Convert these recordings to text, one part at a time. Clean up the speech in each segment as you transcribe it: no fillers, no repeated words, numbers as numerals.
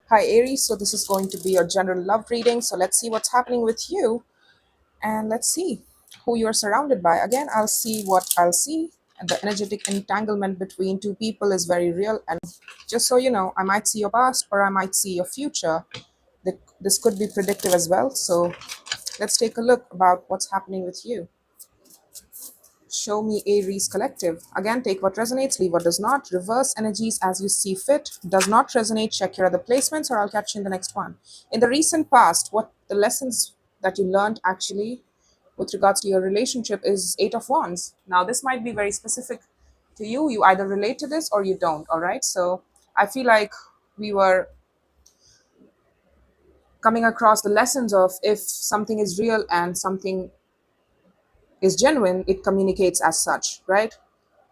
Hi Aries, so this is going to be your general love reading. So let's see what's happening with you and let's see who you're surrounded by. Again, I'll see what I'll see. And the energetic entanglement between two people is very real. And just so you know, I might see your past or I might see your future. This could be predictive as well. So let's take a look about what's happening with you. Show me Aries collective. Again, take what resonates, leave what does not. Reverse energies as you see fit. Does not resonate, check your other placements, or I'll catch you in the next one. In the recent past, what the lessons that you learned actually with regards to your relationship is Eight of Wands. Now, this might be very specific to you. You either relate to this or you don't, all right? So I feel like we were coming across the lessons of if something is real and something is genuine, it communicates as such, right?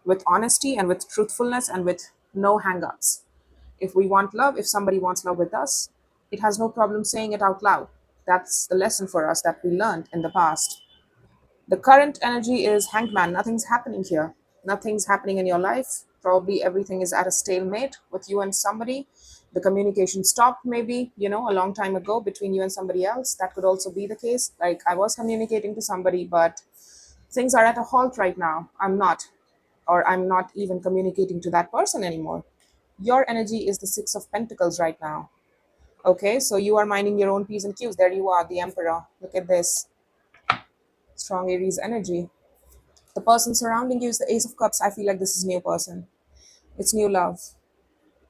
With honesty and with truthfulness and with no hang-ups. If we want love, if somebody wants love with us, it has no problem saying it out loud. That's the lesson for us that we learned in the past. The current energy is hangman. Nothing's happening here. Nothing's happening in your life. Probably everything is at a stalemate with you and somebody. The communication stopped maybe, a long time ago between you and somebody else. That could also be the case. Like I was communicating to somebody, but things are at a halt right now. I'm not even communicating to that person anymore. Your energy is the Six of Pentacles right now. Okay, so you are minding your own P's and Q's. There you are, the Emperor. Look at this strong Aries energy. The person surrounding you is the Ace of Cups. I feel like this is new person. It's new love.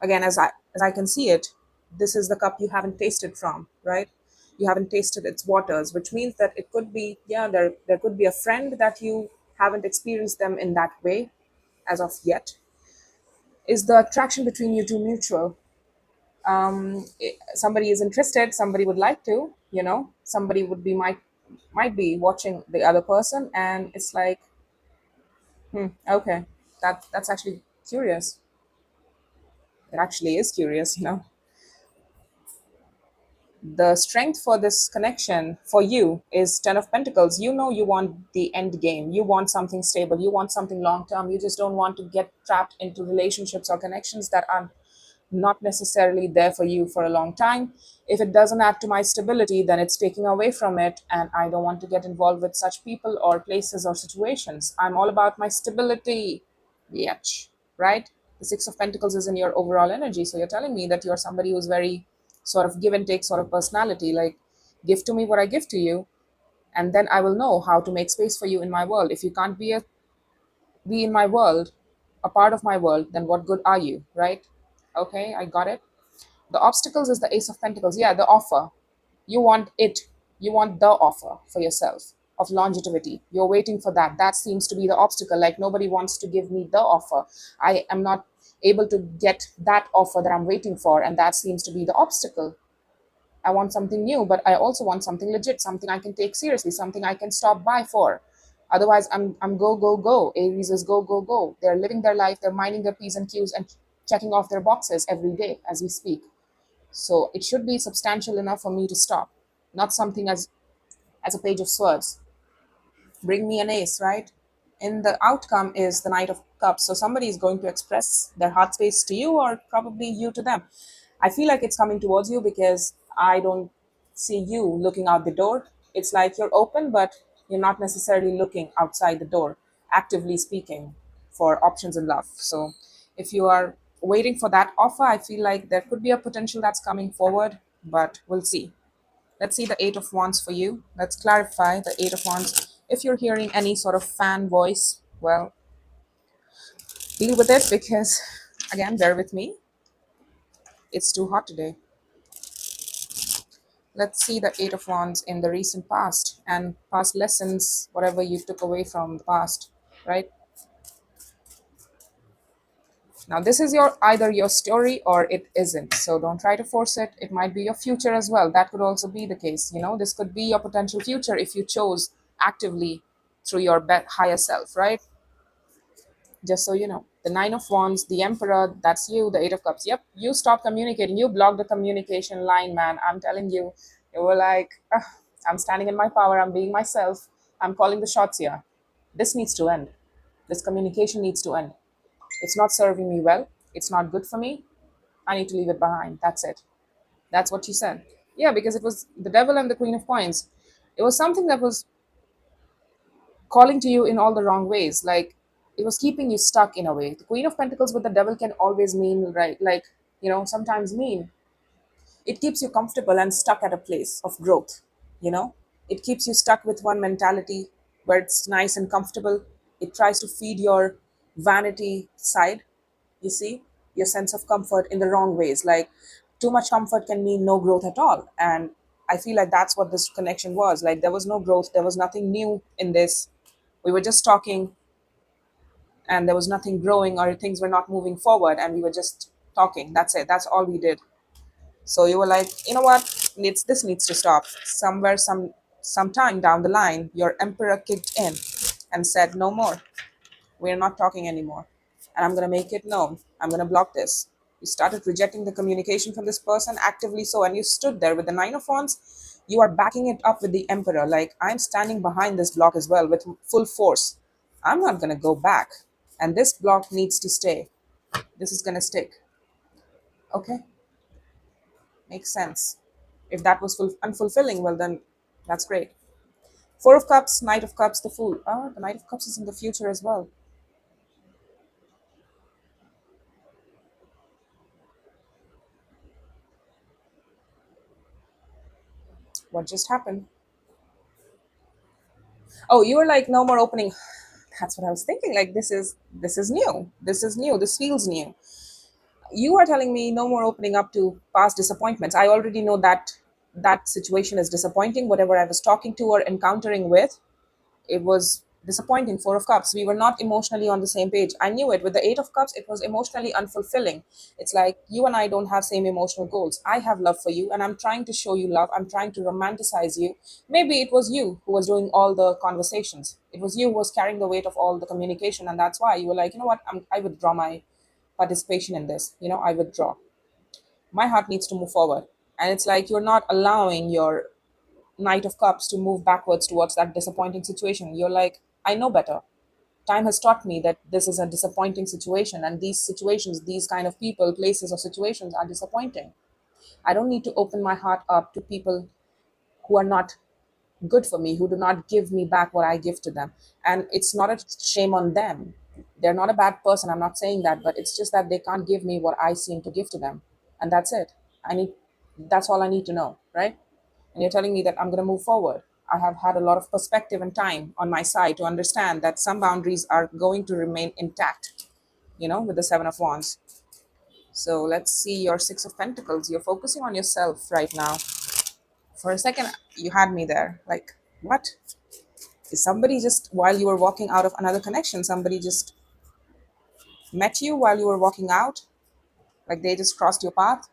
Again, as I can see it, this is the cup you haven't tasted from, right? You haven't tasted its waters, which means that it could be, yeah, there could be a friend that you haven't experienced them in that way as of yet. Is the attraction between you two mutual? Somebody is interested, somebody would like to, somebody would be might be watching the other person, and it's like, okay, that's actually curious. It actually is curious. The strength for this connection for you is Ten of Pentacles. You want the end game. You want something stable. You want something long term. You just don't want to get trapped into relationships or connections that are not necessarily there for you for a long time. If it doesn't add to my stability, then it's taking away from it. And I don't want to get involved with such people or places or situations. I'm all about my stability. Yet, right? The Six of Pentacles is in your overall energy. So you're telling me that you're somebody who's very sort of give and take sort of personality. Like, give to me what I give to you, and then I will know how to make space for you in my world. If you can't be in my world, a part of my world, then what good are you, right? Okay, I got it. The obstacles is the Ace of Pentacles. Yeah, the offer. You want it. You want the offer for yourself of longevity. You're waiting for that. That seems to be the obstacle. Like nobody wants to give me the offer. I am not able to get that offer that I'm waiting for. And that seems to be the obstacle. I want something new, but I also want something legit, something I can take seriously, something I can stop by for. Otherwise, I'm go, go, go. Aries is go, go, go. They're living their life, they're minding their P's and Q's and checking off their boxes every day as we speak. So it should be substantial enough for me to stop, not something as a page of swords. Bring me an ace, right? And the outcome is the Knight of Cups. So somebody is going to express their heart space to you, or probably you to them. I feel like it's coming towards you because I don't see you looking out the door. It's like you're open, but you're not necessarily looking outside the door, actively speaking, for options in love. So if you are waiting for that offer, I feel like there could be a potential that's coming forward, but we'll see. Let's see the Eight of Wands for you. Let's clarify the Eight of Wands. If you're hearing any sort of fan voice, well, deal with it because, again, bear with me. It's too hot today. Let's see the Eight of Wands in the recent past and past lessons, whatever you took away from the past, right? Now, this is either your story or it isn't. So don't try to force it. It might be your future as well. That could also be the case. This could be your potential future if you chose actively through your higher self, right? Just so you know. The Nine of Wands, the Emperor, that's you. The Eight of Cups. Yep, you stopped communicating. You blocked the communication line, man. I'm telling you. You were like, "Ugh, I'm standing in my power. I'm being myself. I'm calling the shots here. This needs to end. This communication needs to end. It's not serving me well. It's not good for me. I need to leave it behind. That's it." That's what she said. Yeah, because it was the devil and the queen of coins. It was something that was calling to you in all the wrong ways. Like, it was keeping you stuck in a way. The queen of pentacles with the devil can always mean, right, like, sometimes mean it keeps you comfortable and stuck at a place of growth. you know it keeps you stuck with one mentality where it's nice and comfortable. It tries to feed your vanity side, you see, your sense of comfort in the wrong ways. Like, too much comfort can mean no growth at all. And I feel like that's what this connection was. Like, there was no growth, there was nothing new in this. We were just talking, and there was nothing growing, or things were not moving forward, and we were just talking. That's it, that's all we did. So you were like, you know what? This needs to stop. Somewhere, sometime down the line, your emperor kicked in and said, no more. We're not talking anymore. And I'm gonna make it known. I'm gonna block this. You started rejecting the communication from this person actively, so and you stood there with the Nine of Wands. You are backing it up with the Emperor. Like, I'm standing behind this block as well with full force. I'm not gonna go back. And this block needs to stay. This is gonna stick. Okay? Makes sense. If that was unfulfilling, well, then that's great. Four of Cups, Knight of Cups, the Fool. Ah, the Knight of Cups is in the future as well. What just happened? Oh, you were like, no more opening. That's what I was thinking. Like, this is new. This is new. This feels new. You are telling me no more opening up to past disappointments. I already know that that situation is disappointing. Whatever I was talking to or encountering with, it was disappointing. Four of Cups, we were not emotionally on the same page. I knew it. With the Eight of Cups, it was emotionally unfulfilling. It's like, you and I don't have same emotional goals. I have love for you, and I'm trying to show you love. I'm trying to romanticize you. Maybe it was you who was doing all the conversations. It was you who was carrying the weight of all the communication, and that's why you were like, you know what, I withdraw my participation in this. I withdraw. My heart needs to move forward. And it's like, you're not allowing your Knight of Cups to move backwards towards that disappointing situation. You're like, I know better. Time has taught me that this is a disappointing situation, and these situations, these kind of people, places, or situations are disappointing. I don't need to open my heart up to people who are not good for me, who do not give me back what I give to them. And it's not a shame on them. They're not a bad person. I'm not saying that, but it's just that they can't give me what I seem to give to them. And that's it. I need that's all I need to know, right? And you're telling me that I'm going to move forward. I have had a lot of perspective and time on my side to understand that some boundaries are going to remain intact, with the Seven of Wands. So let's see your Six of Pentacles. You're focusing on yourself right now. For a second, you had me there. Like, what? Is somebody just, while you were walking out of another connection, somebody just met you while you were walking out? Like, they just crossed your path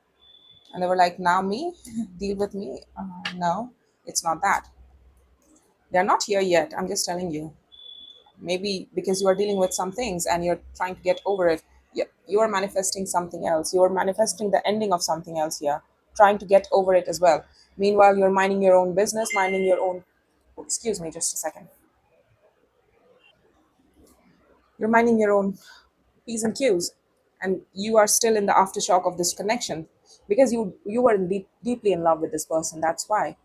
and they were like, now me? Deal with me? No, it's not that. They're not here yet. I'm just telling you. Maybe because you are dealing with some things and you're trying to get over it. You are manifesting something else. You are manifesting the ending of something else here, trying to get over it as well. Meanwhile, you're minding your own business, minding your own. Excuse me, just a second. You're minding your own P's and Q's, and you are still in the aftershock of this connection because you were deeply in love with this person. That's why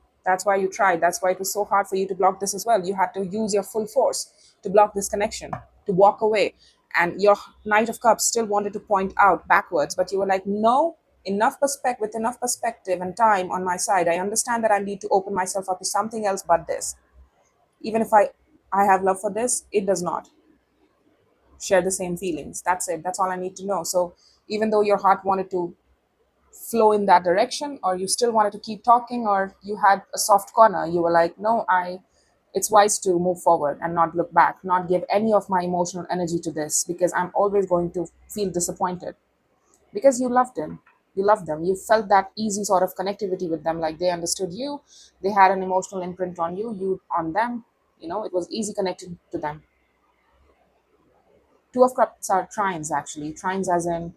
you tried. That's why it was so hard for you to block this as well. You had to use your full force to block this connection, to walk away. And your Knight of Cups still wanted to point out backwards, but you were like, no, with enough perspective and time on my side, I understand that I need to open myself up to something else but this. Even if I have love for this, it does not share the same feelings. That's it. That's all I need to know. So even though your heart wanted to flow in that direction, or you still wanted to keep talking, or you had a soft corner, you were like, no, it's wise to move forward and not look back, not give any of my emotional energy to this, because I'm always going to feel disappointed. Because you loved him. You loved them. You felt that easy sort of connectivity with them. Like, they understood you. They had an emotional imprint on you, you on them. It was easy connecting to them. Two of Cups are trines, actually. Trines as in,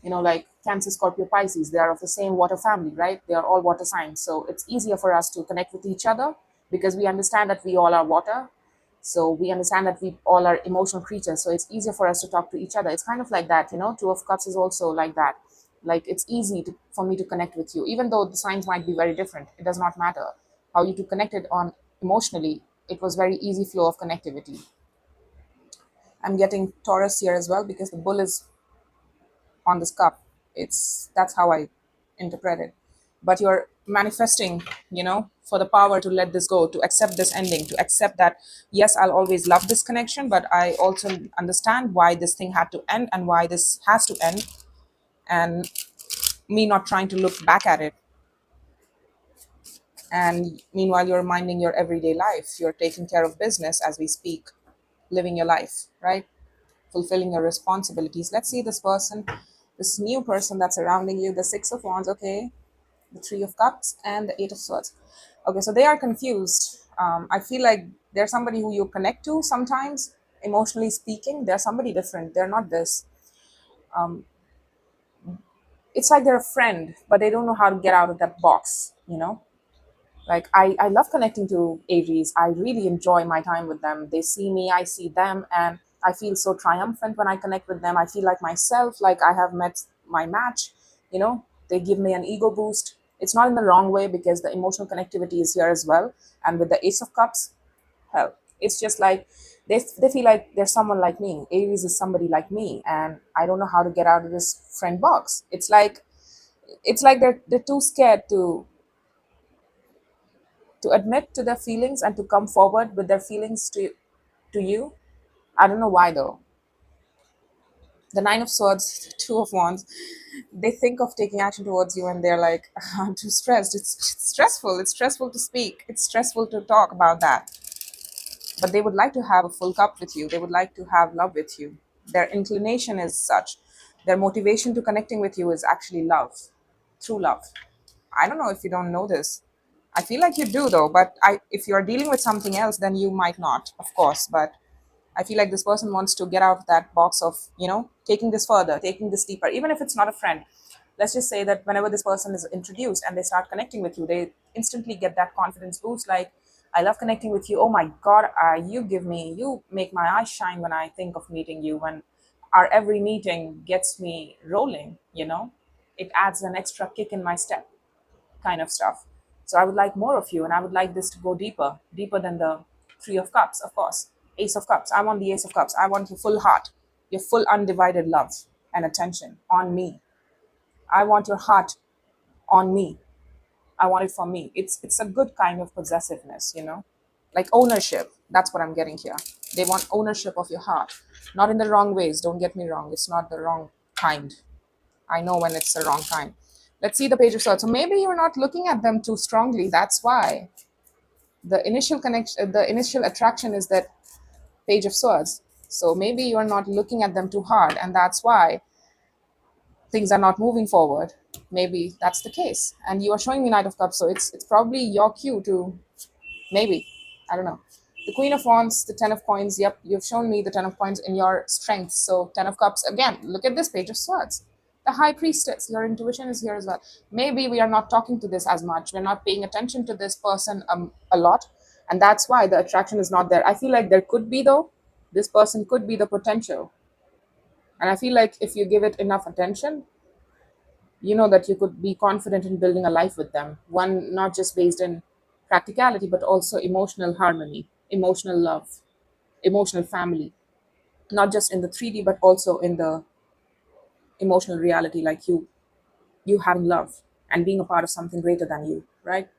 like Cancer, Scorpio, Pisces. They are of the same water family, right? They are all water signs. So it's easier for us to connect with each other because we understand that we all are water. So we understand that we all are emotional creatures. So it's easier for us to talk to each other. It's kind of like that, Two of Cups is also like that. Like it's easy for me to connect with you, even though the signs might be very different. It does not matter. How you two connected on emotionally, it was very easy flow of connectivity. I'm getting Taurus here as well because the bull is on this cup. It's That's how I interpret it. But you're manifesting, for the power to let this go, to accept this ending, to accept that yes, I'll always love this connection, but I also understand why this thing had to end and why this has to end, and me not trying to look back at it. And meanwhile, you're minding your everyday life. You're taking care of business as we speak, living your life, right? Fulfilling your responsibilities. Let's see this person, this new person that's surrounding you, the Six of Wands, okay, the Three of Cups, and the Eight of Swords. Okay, so they are confused. I feel like they're somebody who you connect to sometimes, emotionally speaking. They're somebody different. They're not this. It's like they're a friend, but they don't know how to get out of that box. Like I love connecting to Aries. I really enjoy my time with them. They see me, I see them, and I feel so triumphant when I connect with them. I feel like myself, like I have met my match. They give me an ego boost. It's not in the wrong way because the emotional connectivity is here as well. And with the Ace of Cups, hell, it's just like they feel like there's someone like me. Aries is somebody like me, and I don't know how to get out of this friend box. It's like they're too scared to admit to their feelings and to come forward with their feelings to you. I don't know why though. The Nine of Swords, Two of Wands, they think of taking action towards you and they're like, I'm too stressed. It's stressful. It's stressful to speak. It's stressful to talk about that. But they would like to have a full cup with you. They would like to have love with you. Their inclination is such. Their motivation to connecting with you is actually love, true love. I don't know if you don't know this. I feel like you do though, but if you're dealing with something else, then you might not, of course. But I feel like this person wants to get out of that box of, taking this further, taking this deeper, even if it's not a friend. Let's just say that whenever this person is introduced and they start connecting with you, they instantly get that confidence boost. Like, I love connecting with you. Oh my God, you make my eyes shine when I think of meeting you. When our every meeting gets me rolling, it adds an extra kick in my step kind of stuff. So I would like more of you, and I would like this to go deeper, deeper than the Three of Cups, of course. Ace of Cups. I want the Ace of Cups. I want your full heart, your full undivided love and attention on me. I want your heart on me. I want it for me. It's a good kind of possessiveness, like ownership. That's what I'm getting here. They want ownership of your heart, not in the wrong ways. Don't get me wrong. It's not the wrong kind. I know when it's the wrong kind. Let's see the Page of Swords. So maybe you're not looking at them too strongly. That's why the initial connection, the initial attraction is that Page of Swords. So maybe you're not looking at them too hard, and that's why things are not moving forward. Maybe that's the case. And you are showing me Knight of Cups, so it's probably your cue to maybe, I don't know. The Queen of Wands, the Ten of Coins. Yep, you've shown me the Ten of Coins in your strength. So Ten of Cups again. Look at this Page of Swords. The High Priestess. Your intuition is here as well. Maybe we are not talking to this as much. We're not paying attention to this person a lot, and that's why the attraction is not there. I feel like there could be though. This person could be the potential, and I feel like if you give it enough attention, you know that you could be confident in building a life with them, one not just based in practicality but also emotional harmony, emotional love, emotional family, not just in the 3D but also in the emotional reality, like you having love and being a part of something greater than you, right?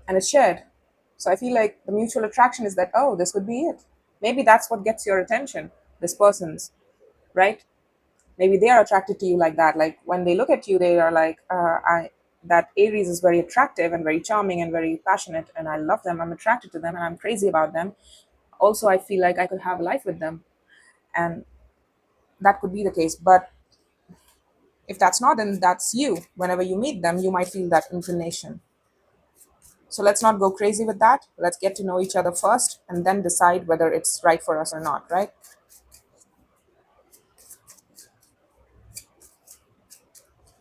And it's shared. So I feel like the mutual attraction is that, oh, this could be it. Maybe that's what gets your attention, this person's, right? Maybe they are attracted to you like that. Like when they look at you, they are like, I that Aries is very attractive and very charming and very passionate, and I love them. I'm attracted to them and I'm crazy about them. Also, I feel like I could have a life with them, and that could be the case. But if that's not, then that's you. Whenever you meet them, you might feel that inclination. So let's not go crazy with that. Let's get to know each other first and then decide whether it's right for us or not, right?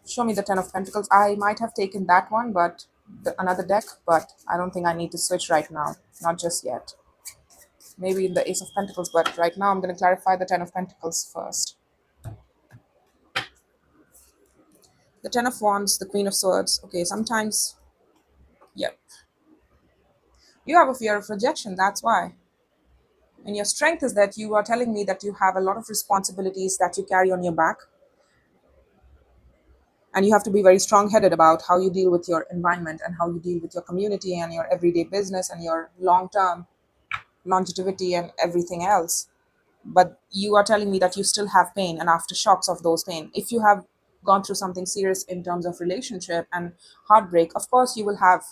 Show me the Ten of Pentacles. I might have taken that one, but another deck, but I don't think I need to switch right now. Not just yet. Maybe the Ace of Pentacles, but right now I'm going to clarify the Ten of Pentacles first. The Ten of Wands, the Queen of Swords. Okay, sometimes, yep, you have a fear of rejection. That's why. And your strength is that you are telling me that you have a lot of responsibilities that you carry on your back, and you have to be very strong headed about how you deal with your environment and how you deal with your community and your everyday business and your long term longevity and everything else. But you are telling me that you still have pain and aftershocks of those pain. If you have gone through something serious in terms of relationship and heartbreak, of course you will have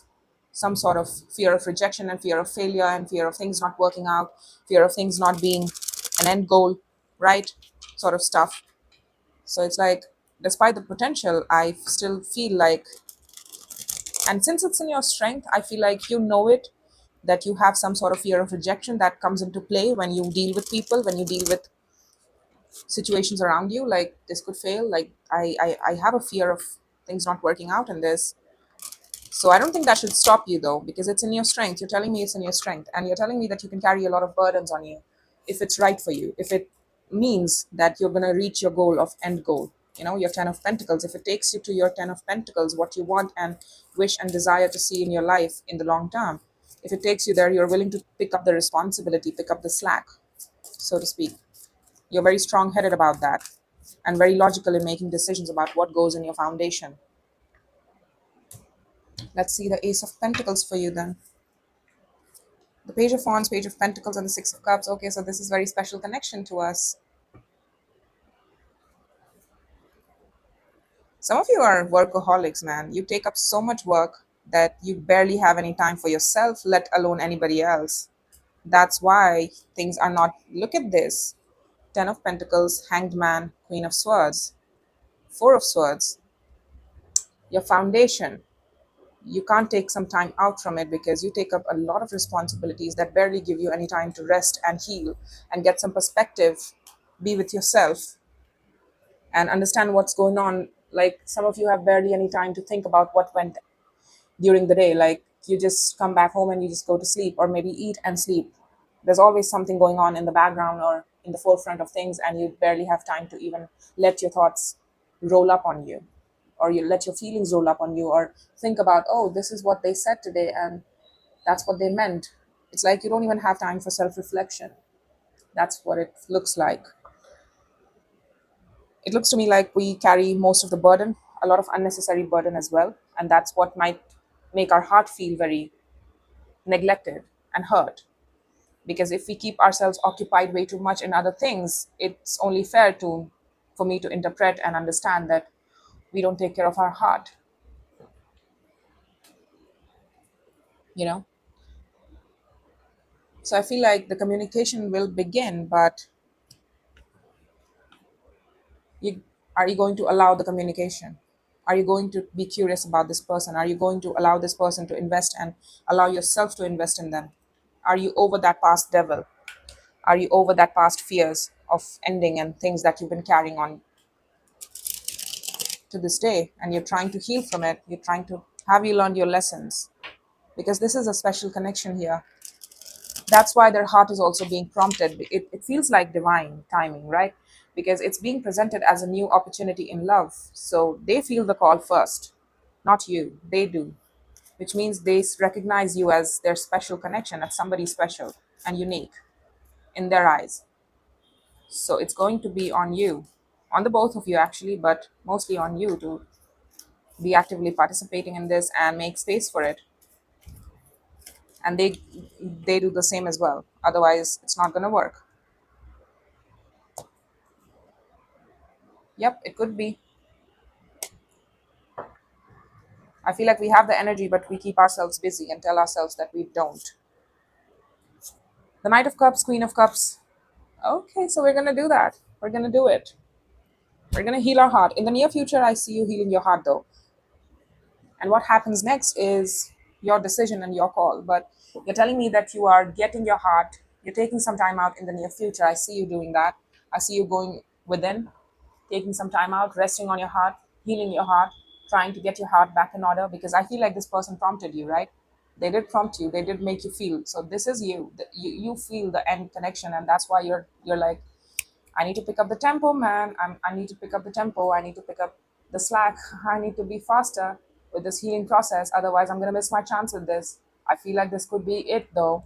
some sort of fear of rejection and fear of failure and fear of things not working out, fear of things not being an end goal, right? Sort of stuff. So it's like, despite the potential, I still feel like, and since it's in your strength, I feel like you know it, that you have some sort of fear of rejection that comes into play when you deal with people, when you deal with situations around you. Like, this could fail. Like, I have a fear of things not working out in this. So I don't think that should stop you though, because it's in your strength. You're telling me it's in your strength, and you're telling me that you can carry a lot of burdens on you if it's right for you, if it means that you're going to reach your goal of end goal. You know, your Ten of Pentacles, if it takes you to your Ten of Pentacles, what you want and wish and desire to see in your life in the long term, if it takes you there, you're willing to pick up the responsibility, pick up the slack, so to speak. You're very strong headed about that and very logical in making decisions about what goes in your foundation. Let's see the Ace of Pentacles for you then. The Page of Wands, Page of Pentacles, and the Six of Cups. Okay, so this is very special connection to us. Some of you are workaholics, man. You take up so much work that you barely have any time for yourself, let alone anybody else. That's why things are not. Look at this: Ten of Pentacles, Hanged Man, Queen of Swords, Four of Swords. Your foundation. You can't take some time out from it because you take up a lot of responsibilities that barely give you any time to rest and heal and get some perspective, be with yourself, and understand what's going on. Like, some of you have barely any time to think about what went during the day. Like, you just come back home and you just go to sleep, or maybe eat and sleep. There's always something going on in the background or in the forefront of things, and you barely have time to even let your thoughts roll up on you, or you let your feelings roll up on you, or think about, oh, this is what they said today and that's what they meant. It's like you don't even have time for self reflection. That's what it looks like. It looks to me like we carry most of the burden, a lot of unnecessary burden as well. And that's what might make our heart feel very neglected and hurt. Because if we keep ourselves occupied way too much in other things, it's only fair to for me to interpret and understand that we don't take care of our heart, you know? So I feel like the communication will begin, but you are you going to allow the communication? Are you going to be curious about this person? Are you going to allow this person to invest and allow yourself to invest in them? Are you over that past devil? Are you over that past fears of ending and things that you've been carrying on to this day, and you're trying to heal from it? You're trying to, have you learned your lessons? Because this is a special connection here. That's why their heart is also being prompted. It feels like divine timing, right? Because it's being presented as a new opportunity in love. So they feel the call first, not you. They do, which means they recognize you as their special connection, as somebody special and unique in their eyes. So it's going to be on you, on the both of you actually, but mostly on you to be actively participating in this and make space for it. And they do the same as well. Otherwise, it's not going to work. Yep, it could be. I feel like we have the energy, but we keep ourselves busy and tell ourselves that we don't. The Knight of Cups, Queen of Cups. Okay, so we're going to do that. We're going to do it. We're going to heal our heart. In the near future, I see you healing your heart though. And what happens next is your decision and your call. But you're telling me that you are getting your heart, you're taking some time out in the near future. I see you doing that. I see you going within, taking some time out, resting on your heart, healing your heart, trying to get your heart back in order, because I feel like this person prompted you, right? They did prompt you, they did make you feel. So this is you. You feel the end connection, and that's why you're like, I need to pick up the tempo, man. I need to pick up the tempo. I need to pick up the slack. I need to be faster with this healing process. Otherwise, I'm going to miss my chance with this. I feel like this could be it though.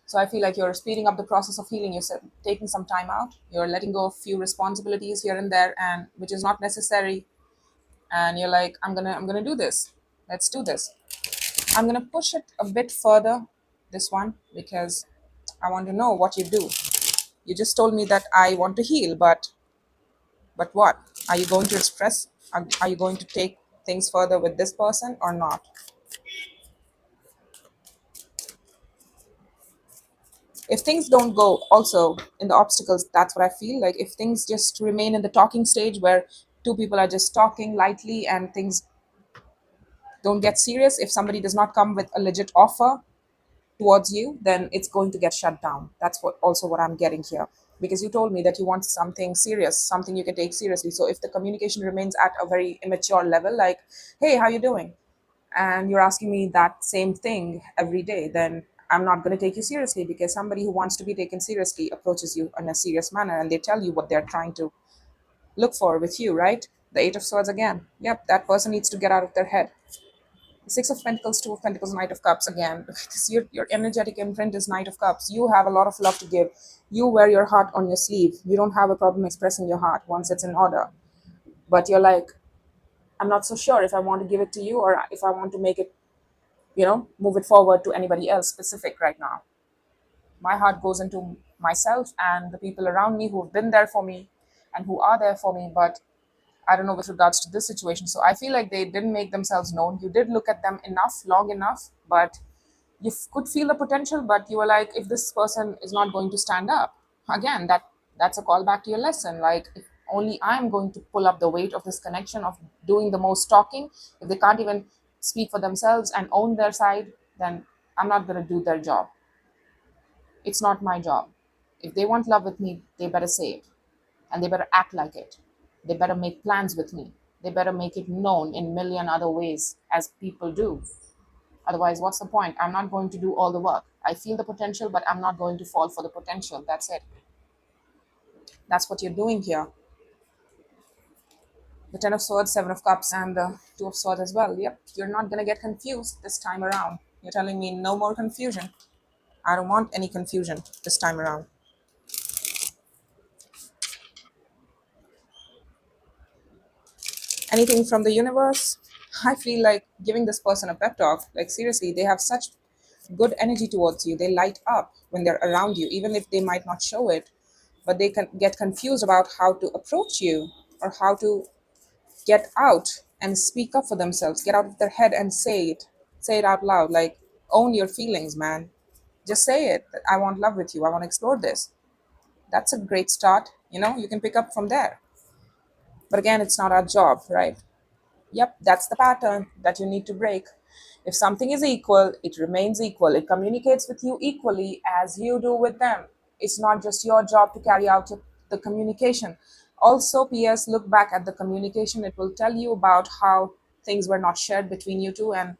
So I feel like you're speeding up the process of healing. You're taking some time out. You're letting go of few responsibilities here and there, and which is not necessary. And you're like, I'm gonna do this. Let's do this. I'm gonna push it a bit further, this one, because I want to know what you do. You just told me that I want to heal, but what? Are you going to express? Are you going to take things further with this person or not? If things don't go also in the obstacles, that's what I feel like. If things just remain in the talking stage where two people are just talking lightly and things don't get serious, if somebody does not come with a legit offer towards you, then it's going to get shut down. That's what I'm getting here. Because you told me that you want something serious, something you can take seriously. So if the communication remains at a very immature level, like, hey, how you doing? And you're asking me that same thing every day, then I'm not going to take you seriously, because somebody who wants to be taken seriously approaches you in a serious manner and they tell you what they're trying to look for with you, right? The Eight of Swords again. Yep, that person needs to get out of their head. Six of Pentacles, Two of Pentacles, Knight of Cups again. Your energetic imprint is Knight of Cups. You have a lot of love to give. You wear your heart on your sleeve. You don't have a problem expressing your heart once it's in order. But you're like, I'm not so sure if I want to give it to you or if I want to make it, move it forward to anybody else specific right now. My heart goes into myself and the people around me who have been there for me and who are there for me. But I don't know with regards to this situation. So I feel like they didn't make themselves known. You did look at them enough, long enough, but you could feel the potential. But you were like, if this person is not going to stand up, again, that's a call back to your lesson. Like, if only I'm going to pull up the weight of this connection of doing the most talking. If they can't even speak for themselves and own their side, then I'm not going to do their job. It's not my job. If they want love with me, they better say it and they better act like it. They better make plans with me. They better make it known in million other ways as people do. Otherwise, what's the point? I'm not going to do all the work. I feel the potential, but I'm not going to fall for the potential. That's it. That's what you're doing here. The Ten of Swords, Seven of Cups, and the Two of Swords as well. Yep, you're not going to get confused this time around. You're telling me no more confusion. I don't want any confusion this time around. Anything from the universe? I feel like giving this person a pep talk. Like, seriously, they have such good energy towards you. They light up when they're around you, even if they might not show it, but they can get confused about how to approach you or how to get out and speak up for themselves, get out of their head and say it out loud. Like, own your feelings, man. Just say it. I want love with you. I want to explore this. That's a great start. You can pick up from there. But again, it's not our job, right? Yep, that's the pattern that you need to break. If something is equal, it remains equal. It communicates with you equally as you do with them. It's not just your job to carry out the communication. Also, P.S., look back at the communication. It will tell you about how things were not shared between you two, and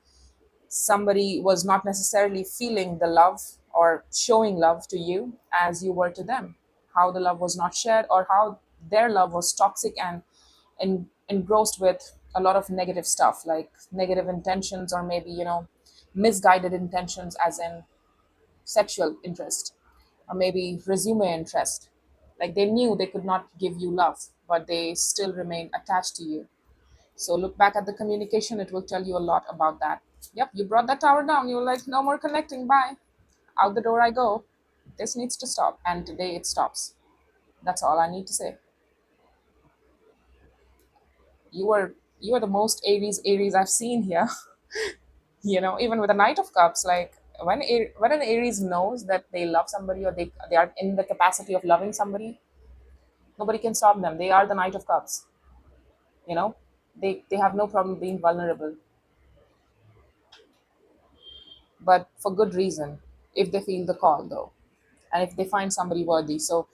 somebody was not necessarily feeling the love or showing love to you as you were to them. How the love was not shared, or how their love was toxic and engrossed with a lot of negative stuff, like negative intentions, or maybe misguided intentions, as in sexual interest, or maybe resume interest. Like, they knew they could not give you love, but they still remain attached to you. So look back at the communication. It will tell you a lot about that. Yep, you brought that tower down. You were like, no more connecting, bye, out the door I go. This needs to stop, and today it stops. That's all I need to say. You are the most Aries I've seen here. Even with the Knight of Cups, like, when an Aries knows that they love somebody, or they are in the capacity of loving somebody, nobody can stop them. They are the Knight of Cups. You know, they have no problem being vulnerable, but for good reason, if they feel the call though, and if they find somebody worthy. So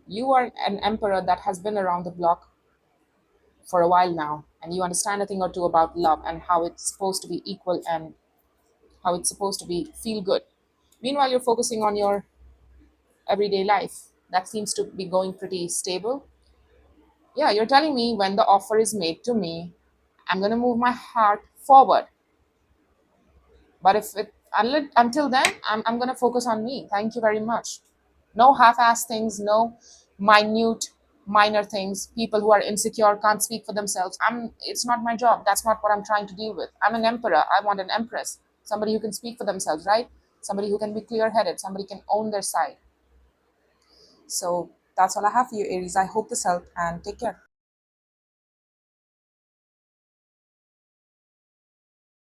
you are an emperor that has been around the block for a while now, and you understand a thing or two about love and how it's supposed to be equal and how it's supposed to be feel good. Meanwhile, you're focusing on your everyday life. That seems to be going pretty stable. Yeah, you're telling me when the offer is made to me, I'm going to move my heart forward. But if it until then, I'm going to focus on me. Thank you very much. No half-ass things, no minute minor things. People who are insecure can't speak for themselves. It's not my job. That's not what I'm trying to deal with. I'm an emperor. I want an empress. Somebody who can speak for themselves, right? Somebody who can be clear-headed. Somebody can own their side. So that's all I have for you, Aries. I hope this helped, and take care.